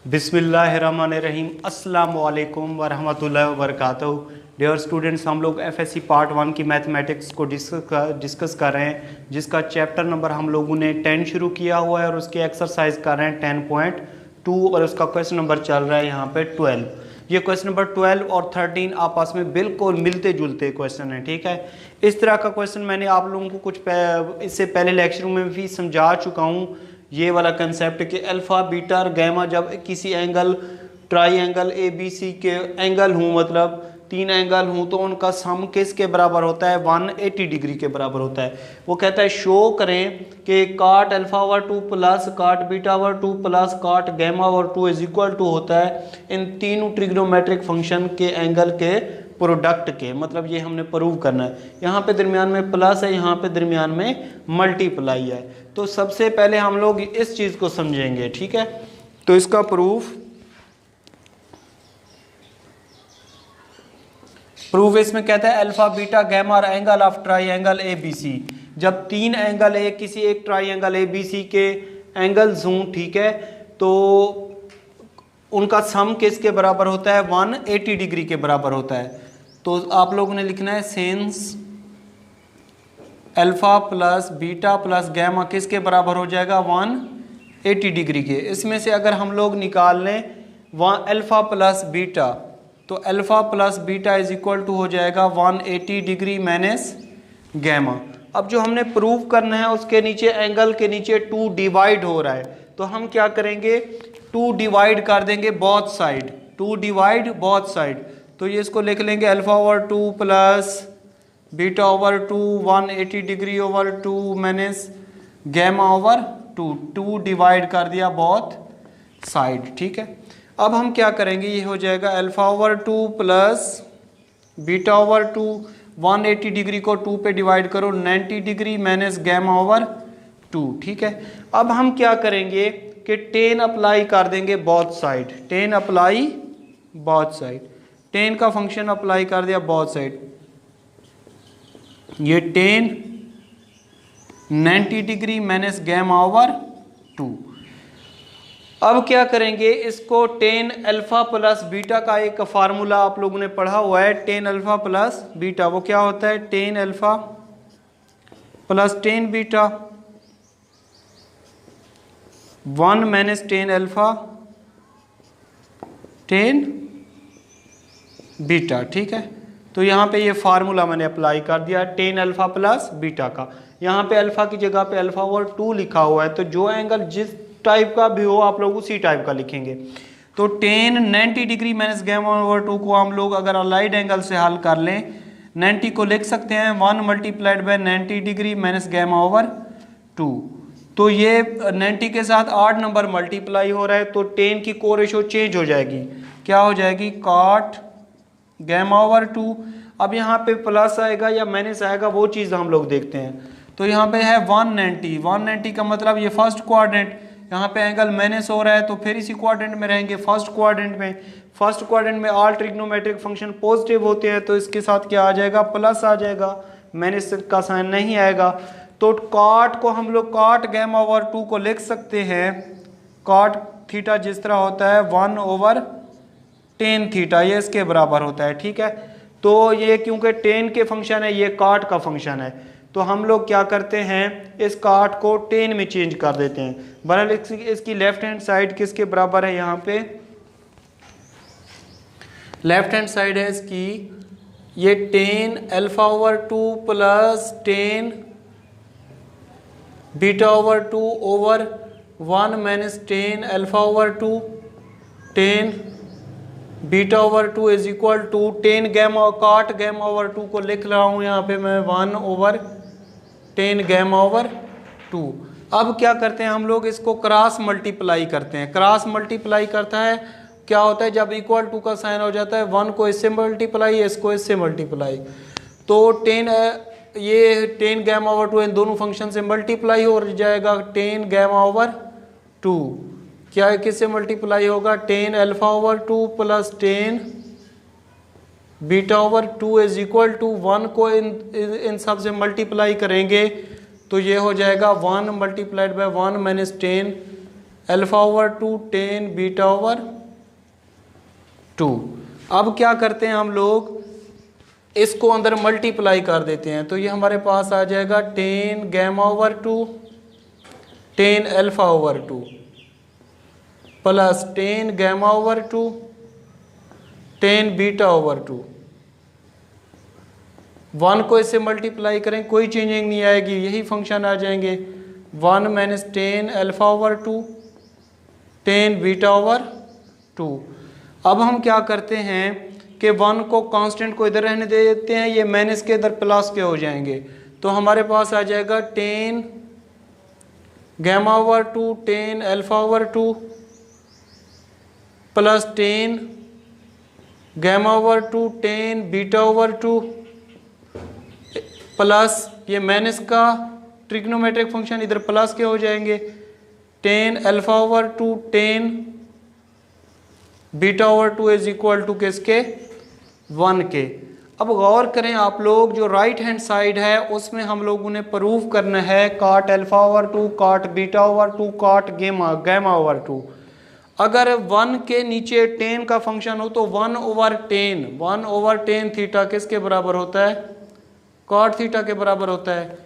बिस्मिल्लाहिर्रहमानिर्रहीम अस्सलाम वालेकुम वरहमतुल्लाहि वबरकातुहू। डियर स्टूडेंट्स, हम लोग एफएससी पार्ट 1 की मैथमेटिक्स को डिस्कस कर रहे हैं, जिसका चैप्टर नंबर हम लोगों ने 10 शुरू किया हुआ है और उसकी एक्सरसाइज कर रहे हैं 10.2 और उसका क्वेश्चन नंबर चल रहा है यहाँ पे 12। ये क्वेश्चन नंबर 12 और 13 आपस में बिल्कुल मिलते जुलते क्वेश्चन हैं, ठीक है। इस तरह का क्वेश्चन मैंने आप लोगों को इससे पहले लेक्चर में भी समझा चुका हूँ। ये वाला कंसेप्ट कि अल्फ़ा बीटा और गैमा जब किसी angle triangle A B C के एंगल हूँ, मतलब 3 एंगल हूँ, तो उनका सम किसके बराबर होता है? 180 डिग्री के बराबर होता है। वो कहता है शो करें कि cot alpha over 2 plus cot beta over 2 plus cot gamma over 2 is equal to होता है इन तीनों ट्रिग्नोमेट्रिक फंक्शन के एंगल के प्रोडक्ट के। मतलब ये हमने प्रूव करना है। यहाँ पे दरमियान में प्लस है, यहाँ पे दरमियान में मल्टीप्लाई है। तो सबसे पहले हम लोग इस चीज़ को समझेंगे, ठीक है। तो इसका प्रूफ इसमें कहता है अल्फा बीटा गैमा और angle of triangle A B C. जब 3 एंगल है किसी एक ट्राइंगल ए बी सी के एंगल्स हूँ, ठीक है, तो उनका सम किसके बराबर होता है? 180 डिग्री के बराबर होता है। तो आप लोगों ने लिखना है since alpha plus beta plus gamma किसके बराबर हो जाएगा? 180 डिग्री के। इसमें से अगर हम लोग निकाल लें अल्फा प्लस बीटा, तो alpha plus beta is equal to हो जाएगा 180 डिग्री माइनस गैमा। अब जो हमने प्रूव करना है उसके नीचे एंगल के नीचे 2 डिवाइड हो रहा है, तो हम क्या करेंगे? 2 डिवाइड कर देंगे both side, 2 divide both side. तो ये इसको लिख लेंगे alpha over 2 plus beta over 2 180 degree over 2 minus gamma over 2 divide कर दिया बोथ साइड, ठीक है। अब हम क्या करेंगे? ये हो जाएगा alpha over 2 plus beta over 2 180 degree को 2 पे डिवाइड करो 90 डिग्री माइनस गैमा ओवर 2, ठीक है। अब हम क्या करेंगे कि 10 अप्लाई कर देंगे both side, 10 apply both side, 10 का फंक्शन अप्लाई कर दिया बोथ साइड। ये 10 90 डिग्री माइनस गैमा ओवर 2। अब क्या करेंगे? इसको 10 अल्फा प्लस बीटा का एक फार्मूला आप लोगों ने पढ़ा हुआ है, 10 अल्फा प्लस बीटा। वो क्या होता है? 10 alpha plus 10 beta 1 minus 10 alpha 10 beta, ठीक है। तो यहाँ पे ये फार्मूला मैंने अप्लाई कर दिया 10 अल्फा प्लस बीटा का। यहाँ पे अल्फा की जगह पे अल्फा ओवर 2 लिखा हुआ है, तो जो एंगल जिस टाइप का भी हो आप लोग उसी टाइप का लिखेंगे। तो 10 90 डिग्री माइनस गैमा ओवर 2 को हम लोग अगर अलाइड एंगल से हल कर लें, 90 को लिख सकते हैं 1 multiplied by 90 degree minus gamma over 2। तो ये 90 के साथ 8 नंबर मल्टीप्लाई हो रहा है, तो 10 की को रेशो चेंज हो जाएगी। क्या हो जाएगी? Cot gamma over 2। अब यहाँ पे प्लस आएगा या माइनस आएगा वो चीज़ हम लोग देखते हैं। तो यहाँ पे है 190 का मतलब ये फर्स्ट क्वाड्रेंट, यहाँ पे एंगल माइनस हो रहा है तो फिर इसी क्वाड्रेंट में रहेंगे, फर्स्ट क्वाड्रेंट में। फर्स्ट क्वाड्रेंट में ऑल ट्रिग्नोमेट्रिक फंक्शन पॉजिटिव होते हैं, तो इसके साथ क्या आ जाएगा? प्लस आ जाएगा, माइनस का साइन नहीं आएगा। तो कॉट को हम लोग कॉट गैमा ओवर 2 को लिख सकते हैं, कॉट थीटा जिस तरह होता है 1 ओवर 10 थीटा, ये इसके बराबर होता है, ठीक है। तो ये क्योंकि 10 के फंक्शन है, ये कॉट का फंक्शन है, तो हम लोग क्या करते हैं? इस कॉट को 10 में चेंज कर देते हैं। बहरहाल इसकी लेफ्ट हैंड साइड किसके बराबर है? यहाँ पे लेफ्ट हैंड साइड है इसकी, ये 10 alpha over 2 plus 10 beta over 2 over 1 minus 10 alpha over 2 10 beta over 2 is equal to 10 gamma cot gamma over 2 को लिख रहा हूँ यहाँ पे मैं 1 ओवर 10 गैमा ओवर 2। अब क्या करते हैं हम लोग? इसको क्रॉस मल्टीप्लाई करते हैं। क्रॉस मल्टीप्लाई करता है क्या होता है? जब इक्वल टू का साइन हो जाता है 1 को इससे मल्टीप्लाई, इसको इससे मल्टीप्लाई, तो 10 गैमा ओवर 2 इन दोनों फंक्शन से मल्टीप्लाई हो जाएगा 10 गैमा ओवर 2। क्या है? किससे मल्टीप्लाई होगा? 10 alpha over 2 plus 10 beta over 2 is equal to 1 को इन सब से मल्टीप्लाई करेंगे तो ये हो जाएगा 1 multiplied bye 1 minus 10 alpha over 2 tan beta over 2। अब क्या करते हैं हम लोग, इसको अंदर मल्टीप्लाई कर देते हैं, तो ये हमारे पास आ जाएगा tan gamma over 2 tan alpha over 2 plus tan gamma over 2 tan beta over 2। 1 को इससे मल्टीप्लाई करें, कोई चेंजिंग नहीं आएगी, यही फंक्शन आ जाएंगे। 1 minus ten alpha over 2 tan beta over 2। अब हम क्या करते हैं कि 1 को कांस्टेंट को इधर रहने दे देते हैं, ये माइनस के इधर प्लस के हो जाएंगे, तो हमारे पास आ जाएगा tan gamma over 2 tan alpha over 2 plus tan gamma over 2 tan beta over 2 plus ये माइनस का ट्रिग्नोमेट्रिक फंक्शन इधर प्लस के हो जाएंगे, tan alpha over 2 tan beta over 2 is equal to किसके, 1 के। अब गौर करें आप लोग, जो राइट हैंड साइड है उसमें हम लोगों ने प्रूव करना है cot alpha over 2 cot beta over 2 cot gamma over 2। अगर 1 के नीचे 10 का फंक्शन हो तो 1 ओवर 10 थीटा किसके बराबर होता है, कॉट थीटा के बराबर होता है।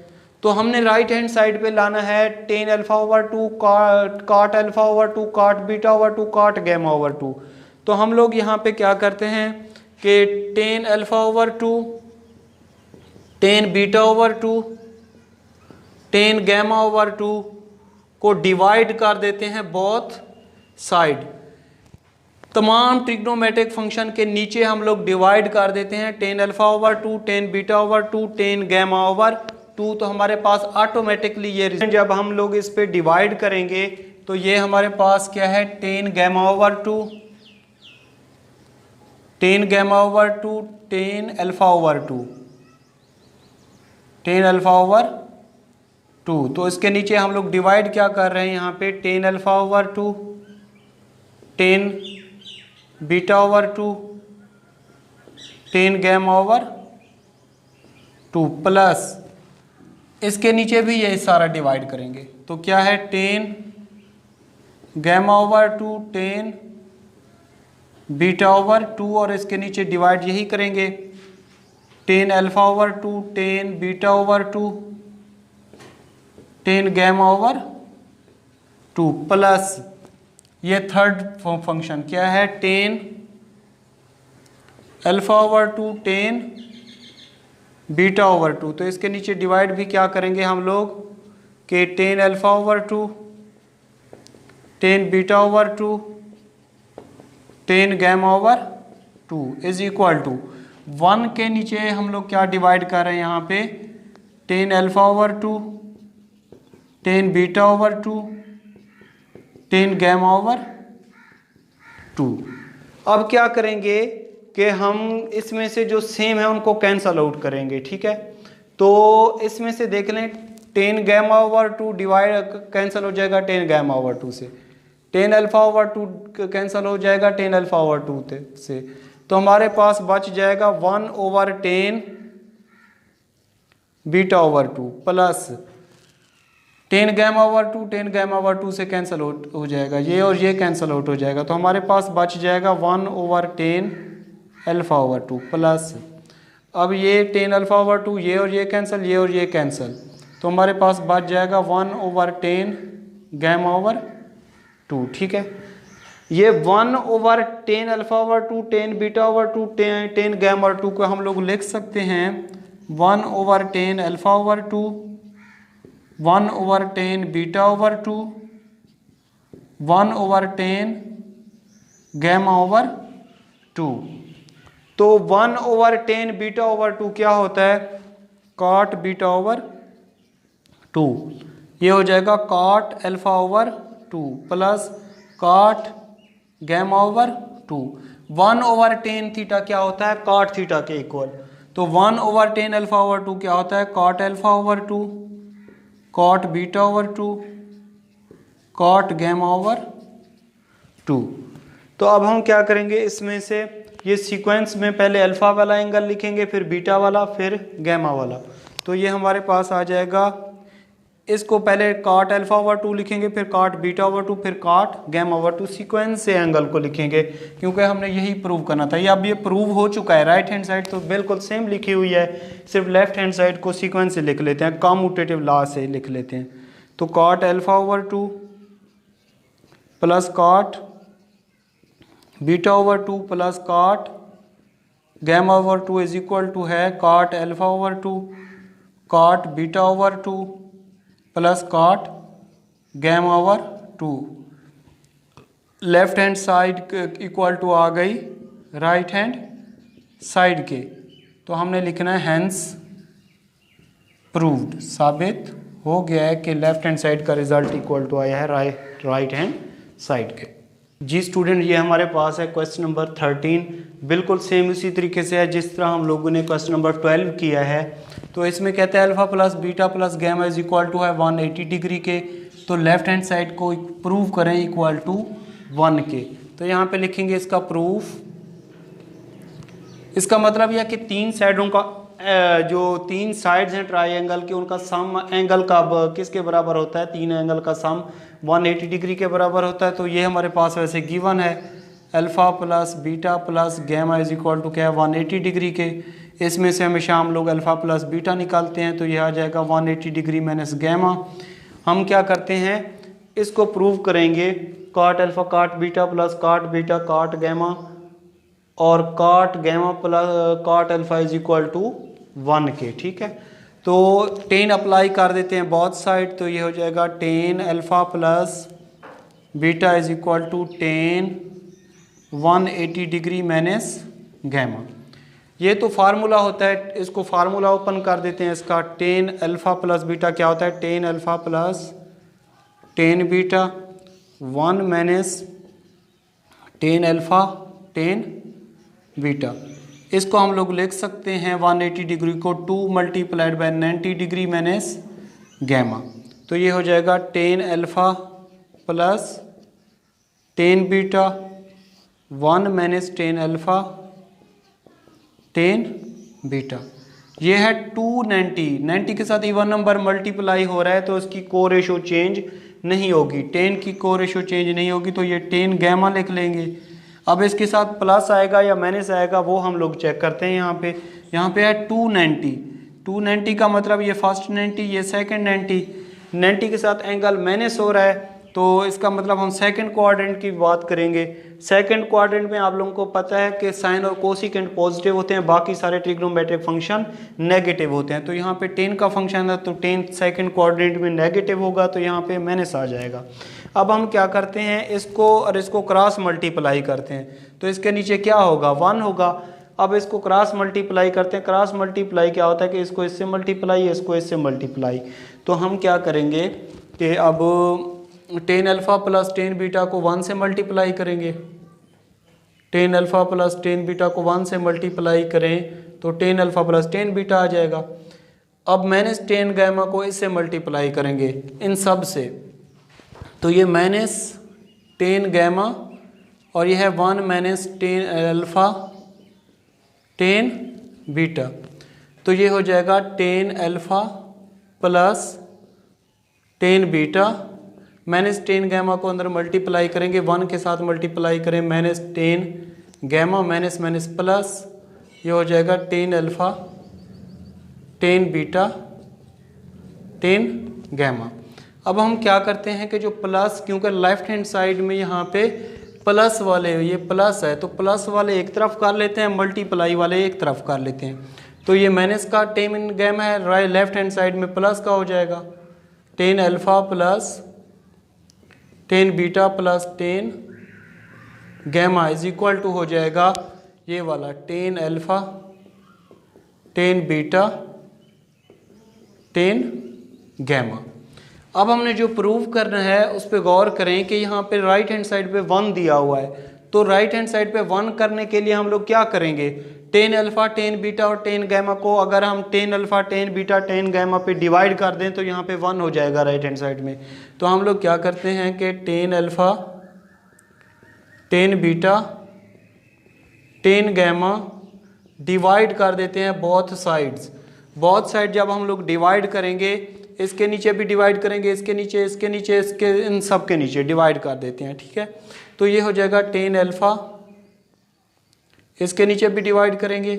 तो हमने राइट हैंड साइड पे लाना है 10 alpha over 2 cot alpha over 2 cot beta over 2 cot gamma over 2। तो हम लोग यहाँ पे क्या करते हैं कि 10 alpha over 2 10 beta over 2 10 gamma over 2 को डिवाइड कर देते हैं बोथ साइड। तमाम ट्रिग्नोमेट्रिक फंक्शन के नीचे हम लोग डिवाइड कर देते हैं 10 alpha over 2 10 beta over 2 10 gamma over 2। तो हमारे पास ऑटोमेटिकली ये जब हम लोग इस पे डिवाइड करेंगे तो ये हमारे पास क्या है 10 gamma over 2 10 gamma over 2 10 alpha over 2 10 alpha over 2। तो इसके नीचे हम लोग डिवाइड क्या कर रहे हैं यहाँ पे 10 alpha over 2 10 beta over 2 10 gamma over 2 plus इसके नीचे भी ये सारा डिवाइड करेंगे, तो क्या है 10 गैमा ओवर 2 10 बीटा ओवर 2 और इसके नीचे डिवाइड यही करेंगे 10 alpha over 2 10 beta over 2 10 gamma over 2 plus ये थर्ड फंक्शन क्या है 10 अल्फा ओवर 2 10 बीटा ओवर 2। तो इसके नीचे डिवाइड भी क्या करेंगे हम लोग कि 10 alpha over 2 10 beta over 2 10 gamma over 2 is equal to 1 के नीचे हम लोग क्या डिवाइड कर रहे हैं यहाँ पे 10 alpha over 2 10 beta over 2 10 gamma over 2। अब क्या करेंगे कि हम इसमें से जो सेम है उनको कैंसल आउट करेंगे, ठीक है। तो इसमें से देख लें 10 गैमा ओवर 2 डिवाइड कैंसिल हो जाएगा 10 गैमा ओवर 2 से, 10 अल्फा ओवर 2 कैंसिल हो जाएगा 10 अल्फा ओवर 2 से। तो हमारे पास बच जाएगा 1 over 10 beta over 2 plus 10 gamma over 2 10 gamma over 2 से कैंसिल हो जाएगा, ये और ये कैंसिल आउट हो जाएगा। तो हमारे पास बच जाएगा 1 ओवर 10 अल्फा ओवर 2 प्लस अब ये 10 अल्फा ओवर 2 ये और ये कैंसिल, ये और ये कैंसिल, तो हमारे पास बच जाएगा 1 ओवर 10 गैमा ओवर 2, ठीक है। ये 1 over 10 alpha over 2 10 beta over 2 10 gamma over 2 को हम लोग लिख सकते हैं 1 over 10 alpha over 2 1 over 10 beta over 2 1 over 10 gamma over 2। तो 1 ओवर 10 बीटा ओवर 2 क्या होता है कॉट बीटा ओवर 2, ये हो जाएगा cot alpha over 2 plus cot gamma over 2। 1 over 10 theta क्या होता है कॉट थीटा के इक्वल, तो 1 ओवर 10 अल्फा ओवर 2 क्या होता है cot alpha over 2 cot beta over 2 cot gamma over 2। तो अब हम क्या करेंगे, इसमें से ये सीक्वेंस में पहले अल्फा वाला एंगल लिखेंगे, फिर बीटा वाला, फिर गैमा वाला। तो ये हमारे पास आ जाएगा इसको पहले कॉट अल्फा ओवर 2 लिखेंगे, फिर कॉट बीटा ओवर 2, फिर कॉट गैमा ओवर 2, सीक्वेंस से एंगल को लिखेंगे क्योंकि हमने यही प्रूव करना था। अब ये प्रूव हो चुका है। राइट हैंड साइड तो बिल्कुल सेम लिखी हुई है, सिर्फ लेफ्ट हैंड साइड को सीक्वेंस से लिख लेते हैं, कॉम्यूटेटिव लॉ से लिख लेते हैं। तो cot alpha over 2 plus cot beta over 2 plus cot gamma over 2 is equal to है cot alpha over 2 cot beta over 2 plus cot gamma over 2। Left hand side equal to आ गई right hand side के, तो हमने लिखना है hence proved, साबित हो गया है कि लेफ्ट हैंड साइड का रिजल्ट इक्वल टू आया है राइट हैंड साइड के। जी स्टूडेंट, ये हमारे पास है क्वेश्चन नंबर 13, बिल्कुल सेम उसी तरीके से है जिस तरह हम लोगों ने क्वेश्चन नंबर 12 किया है। तो इसमें कहते हैं alpha plus beta plus gamma is equal to है 180 डिग्री के, तो लेफ्ट हैंड साइड को प्रूव करें इक्वल टू 1 के। तो यहाँ पे लिखेंगे इसका प्रूफ। इसका मतलब यह कि तीन साइडों का जो तीन साइड्स हैं ट्राइंगल के, उनका सम एंगल का किसके बराबर होता है, तीन एंगल का सम 180 डिग्री के बराबर होता है। तो ये हमारे पास वैसे गिवन है, alpha plus beta plus gamma is equal to क्या है 180 डिग्री के। इसमें से हमेशा हम लोग अल्फ़ा प्लस बीटा निकालते हैं, तो यह आ जाएगा 180 डिग्री माइनस गैमा। हम क्या करते हैं, इसको प्रूव करेंगे cot alpha cot beta plus cot beta cot gamma और cot gamma plus cot alpha is equal to 1 के। ठीक है, तो 10 अप्लाई कर देते हैं बोथ साइड, तो ये हो जाएगा 10 alpha plus beta is equal to 10 180 degree minus gamma. ये तो फार्मूला होता है, इसको फार्मूला ओपन कर देते हैं इसका। 10 अल्फ़ा प्लस बीटा क्या होता है, 10 alpha plus 10 beta 1 minus 10 alpha 10 beta. इसको हम लोग लिख सकते हैं 180 डिग्री को 2 multiplied by 90 degree minus gamma. तो ये हो जाएगा 10 alpha plus 10 beta 1 minus 10 alpha 10 beta. ये है 290, 90 के साथ इवन नंबर मल्टीप्लाई हो रहा है तो इसकी को रेशो चेंज नहीं होगी, 10 की को रेशो चेंज नहीं होगी, तो ये 10 गैमा लिख लेंगे। अब इसके साथ प्लस आएगा या माइनस आएगा वो हम लोग चेक करते हैं। यहाँ पे है 290, 290 का मतलब ये फर्स्ट 90 ये सेकंड 90, 90 के साथ एंगल माइनस हो रहा है तो इसका मतलब हम सेकंड क्वाड्रेंट की बात करेंगे। सेकंड क्वाड्रेंट में आप लोगों को पता है कि साइन और कोसिकेंट पॉजिटिव होते हैं, बाकी सारे ट्रिग्नोमेट्रिक फंक्शन नेगेटिव होते हैं। तो यहाँ पे 10 का फंक्शन है तो 10 सेकंड क्वाड्रेंट में नेगेटिव होगा, तो यहाँ पे माइनस आ जाएगा। अब हम क्या करते हैं, इसको और इसको क्रॉस मल्टीप्लाई करते हैं, तो इसके नीचे क्या होगा 1 होगा। अब इसको क्रॉस मल्टीप्लाई करते हैं, क्रॉस मल्टीप्लाई क्या होता है कि इसको इससे मल्टीप्लाई इसको इससे मल्टीप्लाई। तो हम क्या करेंगे कि अब 10 अल्फ़ा प्लस 10 बीटा को 1 से मल्टीप्लाई करेंगे, 10 अल्फ़ा प्लस 10 बीटा को 1 से मल्टीप्लाई करें तो 10 अल्फ़ा प्लस 10 बीटा आ जाएगा। अब माइनस 10 गैमा को इससे मल्टीप्लाई करेंगे इन सब से, तो ये माइनस 10 गैमा और यह है 1 माइनस 10 अल्फ़ा 10 बीटा, तो ये हो जाएगा 10 alpha plus 10 beta minus 10 gamma को अंदर मल्टीप्लाई करेंगे 1 के साथ मल्टीप्लाई करें minus 10 gamma minus minus plus, ये हो जाएगा 10 अल्फ़ा 10 बीटा 10 गैमा। अब हम क्या करते हैं कि जो प्लस, क्योंकि लेफ्ट हैंड साइड में यहाँ पे प्लस वाले ये प्लस है तो प्लस वाले एक तरफ कर लेते हैं, मल्टीप्लाई वाले एक तरफ कर लेते हैं। तो ये माइनस का 10 गैमा है, राइट लेफ्ट हैंड साइड में प्लस का हो जाएगा 10 alpha plus 10 beta plus 10 gamma is equal to हो जाएगा ये वाला 10 अल्फ़ा 10 बीटा 10 गैमा। अब हमने जो प्रूव करना है उस पर गौर करें कि यहाँ पे राइट हैंड साइड पे 1 दिया हुआ है, तो राइट हैंड साइड पे 1 करने के लिए हम लोग क्या करेंगे, 10 अल्फ़ा 10 बीटा और 10 गैमा को अगर हम 10 अल्फ़ा 10 बीटा 10 गैमा पे डिवाइड कर दें तो यहाँ पे 1 हो जाएगा राइट हैंड साइड में। तो हम लोग क्या करते हैं कि 10 अल्फ़ा 10 बीटा 10 गैमा डिवाइड कर देते हैं बोथ साइड्स। बोथ साइड जब हम लोग डिवाइड करेंगे इसके नीचे भी डिवाइड करेंगे, इसके नीचे, इसके नीचे, इसके, इन सब के नीचे डिवाइड कर देते हैं, ठीक है। तो ये हो जाएगा टेन अल्फा, इसके नीचे भी डिवाइड करेंगे,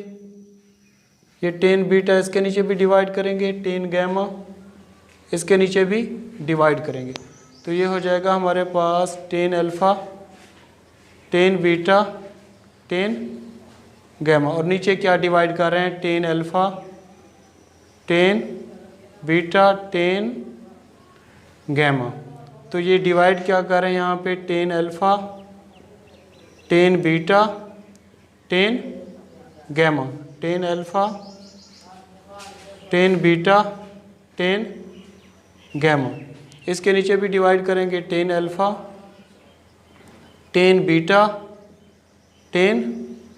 ये टेन बीटा, इसके नीचे भी डिवाइड करेंगे, टेन गैमा, इसके नीचे भी डिवाइड करेंगे। तो ये हो जाएगा हमारे पास ten alpha, ten beta, ten gamma, और नीचे क्या डिवाइड कर रहे हैं, ten alpha, ten beta, ten gamma. तो ये डिवाइड क्या कर रहे हैं यहाँ पे, ten alpha, ten beta, ten gamma, ten alpha, ten beta, ten gamma. इसके नीचे भी डिवाइड करेंगे, ten alpha, ten beta, ten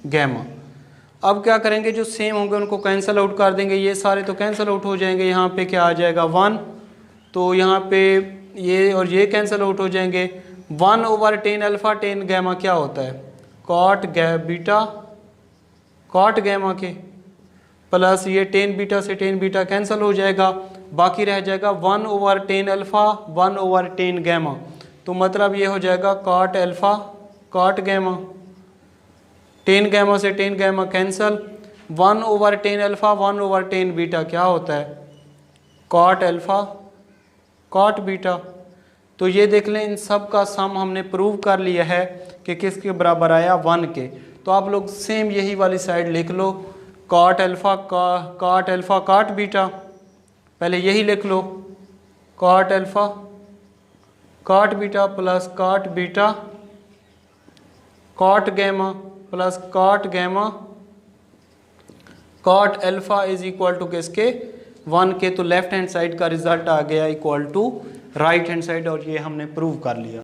gamma. अब क्या करेंगे, जो सेम होंगे उनको कैंसिल आउट कर देंगे, ये सारे तो कैंसिल आउट हो जाएंगे। यहाँ पे क्या आ जाएगा 1, तो यहाँ पे ये और ये कैंसिल आउट हो जाएंगे। 1/10 अल्फा 10 गैमा क्या होता है, कॉट बीटा कॉट गैमा के, प्लस ये 10 बीटा से 10 बीटा कैंसिल हो जाएगा, बाकी रह जाएगा 1/10 अल्फा 1/10 गैमा। तो मतलब ये हो जाएगा cot alpha cot gamma, 10 gamma से 10 गैमा कैंसल, 1/10 अल्फा 1/10 बीटा क्या होता है, कॉट अल्फा कॉट बीटा। तो ये देख लें, इन सब का सम हमने प्रूव कर लिया है कि किसके बराबर आया, 1 के। तो आप लोग सेम यही वाली साइड लिख लो, कॉट अल्फा कॉट बीटा, पहले यही लिख लो, cot alpha cot beta plus cot beta cot gamma plus cot gamma cot alpha is equal to किसके, 1 के। तो लेफ्ट हैंड साइड का रिजल्ट आ गया equal to right hand side, और ये हमने प्रूव कर लिया।